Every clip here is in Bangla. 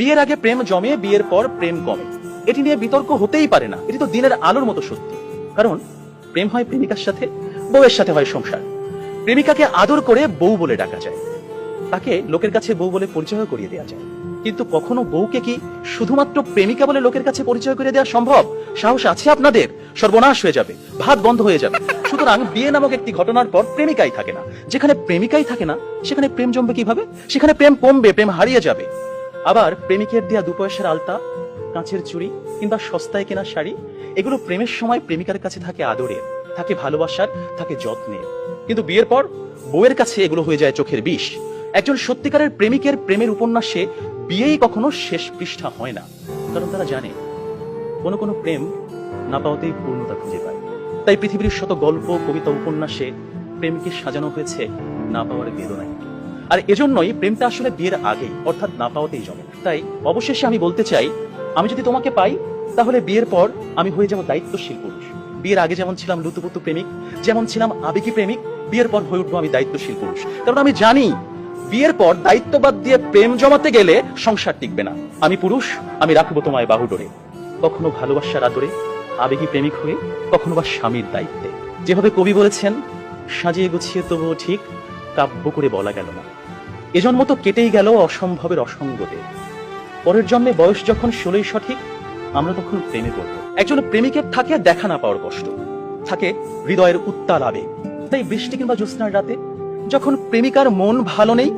বিয়ের আগে প্রেম জমে, বিয়ের পর প্রেম কমে, এটি নিয়ে বিতর্ক হতেই পারে না। এটি তো দিনের আলোর মতো সত্যি। কারণ প্রেম হয় প্রেমিকার সাথে, বউয়ের সাথে হয় সংসার। প্রেমিকাকে আদর করে বউ বলে ডাকা যায়, তাকে লোকের কাছে বউ বলে পরিচয় করিয়ে দেওয়া যায়। কিন্তু কখনো বউকে কি শুধুমাত্র প্রেমিকা বলে লোকের কাছে পরিচয় করে দেওয়া সম্ভব? সাহস আছে আপনাদের? সর্বনাশ হয়ে যাবে, ভাত বন্ধ হয়ে যাবে। সুতরাং বিয়ে নামক একটি ঘটনার পর প্রেমিকাই থাকে না। যেখানে প্রেমিকাই থাকে না, সেখানে প্রেম জমবে কিভাবে? সেখানে প্রেম কমবে, প্রেম হারিয়ে যাবে। আবার প্রেমিকের দেয়া 2 পয়সার আলতা, কাঁচের চুড়ি কিংবা সস্তায় কেনা শাড়ি, এগুলো প্রেমের সময় প্রেমিকার কাছে থাকে আদরের, থাকে ভালোবাসার, থাকে যত্নের। কিন্তু বিয়ের পর বউয়ের কাছে এগুলো হয়ে যায় চোখের বিষ। একজন সত্যিকারের প্রেমিকের প্রেমের উপন্যাসে বিয়েই কখনো শেষ পৃষ্ঠা হয় না। কারণ তারা জানে কোনো কোনো প্রেম না পাওয়াতেই পূর্ণতা খুঁজে পায়। তাই পৃথিবীর শত গল্প, কবিতা, উপন্যাসে প্রেমকে সাজানো হয়েছে না পাওয়ার বেদনায়। আর এজন্যই প্রেমটা আসলে বিয়ের আগেই, অর্থাৎ না পাওয়াতেই জমে। তাই অবশেষে আমি বলতে চাই, আমি যদি তোমাকে পাই তাহলে বিয়ের পর আমি হয়ে যাব দায়িত্বশীল পুরুষ। বিয়ের আগে যেমন ছিলাম লুতুপুতু প্রেমিক, যেমন ছিলাম আবেগী প্রেমিক, বিয়ের পর হয়ে উঠবো আমি দায়িত্বশীল পুরুষ। কারণ আমি জানি বিয়ের পর দায়িত্ববাদ দিয়ে প্রেম জমাতে গেলে সংসার টিকবে না। আমি পুরুষ, আমি রাখবো তোমায় বাহুডোরে, কখনো ভালোবাসার আদরে, আবেগী প্রেমিক হয়ে, কখনো বা স্বামীর দায়িত্বে। যেভাবে কবি বলেছেন, সাজিয়ে গুছিয়ে তবুও ঠিক কাব্য করে বলা গেল না। এজন্ম তো কেটেই গেল অসম্ভবের অসঙ্গতে। পরের জন্মে বয়স যখন 16ই সঠিক, আমরা তখন প্রেমে পড়ব। একজন প্রেমিকের থাকে দেখা না পাওয়ার কষ্ট, থাকে হৃদয়ের উত্তাল আবেগ। তাই বৃষ্টি কিংবা জ্যোৎস্নার রাতে যখন প্রেমিকার মন ভালো নেই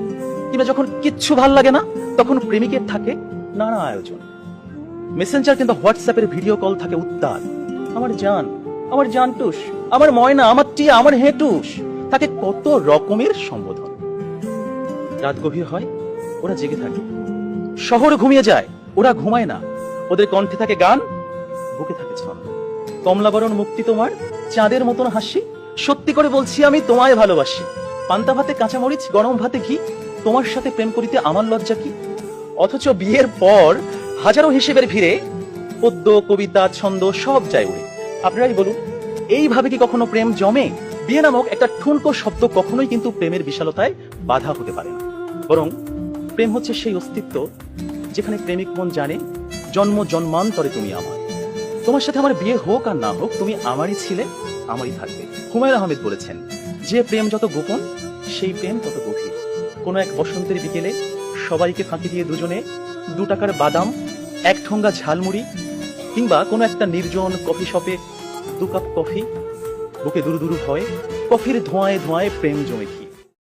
কিংবা যখন কিচ্ছু ভাল লাগে না, তখন প্রেমিকের থাকে নানা আয়োজন। মেসেঞ্জার কিংবা হোয়াটসঅ্যাপের ভিডিও কল থাকে উত্তাল। আমার জান, আমার জানটুস, আমার ময়না, আমার টিয়া, আমার হেটুস, থাকে কত রকমের সম্বোধন। রাত গভীর হয়, ওরা জেগে থাকে। শহর ঘুমিয়ে যায়, ওরা ঘুমায় না। ওদের কণ্ঠে থাকে গান, বুকে থাকে ছন্দ। কমলাবরণ মুক্তি তোমার, চাঁদের মতন হাসি, সত্যি করে বলছি আমি তোমায় ভালোবাসি। পান্তা ভাতে কাঁচামরিচ, গরম ভাতে ঘি, তোমার সাথে প্রেম করিতে আমার লজ্জা কি। অথচ বিয়ের পর হাজারো হিসেবের ভিড়ে পদ্য, কবিতা, ছন্দ সব যায় উড়ে। আপনারাই বলুন, এইভাবে কি কখনো প্রেম জমে? বিয়ে নামক একটা ঠুনকো শব্দ কখনোই কিন্তু প্রেমের বিশালতায় বাধা হতে পারে না। বরং প্রেম হচ্ছে সেই অস্তিত্ব যেখানে প্রেমিক মন জানে জন্ম জন্মান্তরে তুমি আমার। তোমার সাথে আমার বিয়ে হোক আর না হোক, তুমি আমারই ছিলে, আমারই থাকবে। হুমায়ুন আহমেদ বলেছেন, যে প্রেম যত গোপন, সেই প্রেম তত গভীর। কোনো এক বসন্তের বিকেলে সবাইকে ফাঁকি দিয়ে দুজনে 2 টাকার বাদাম, 1 ঠোঙ্গা ঝালমুড়ি কিংবা কোনো একটা নির্জন কফি শপে 2 কাপ কফি, বুকে দুরু দুরু ভয়, কফির ধোঁয়ায় ধোঁয়ায় প্রেম জমে।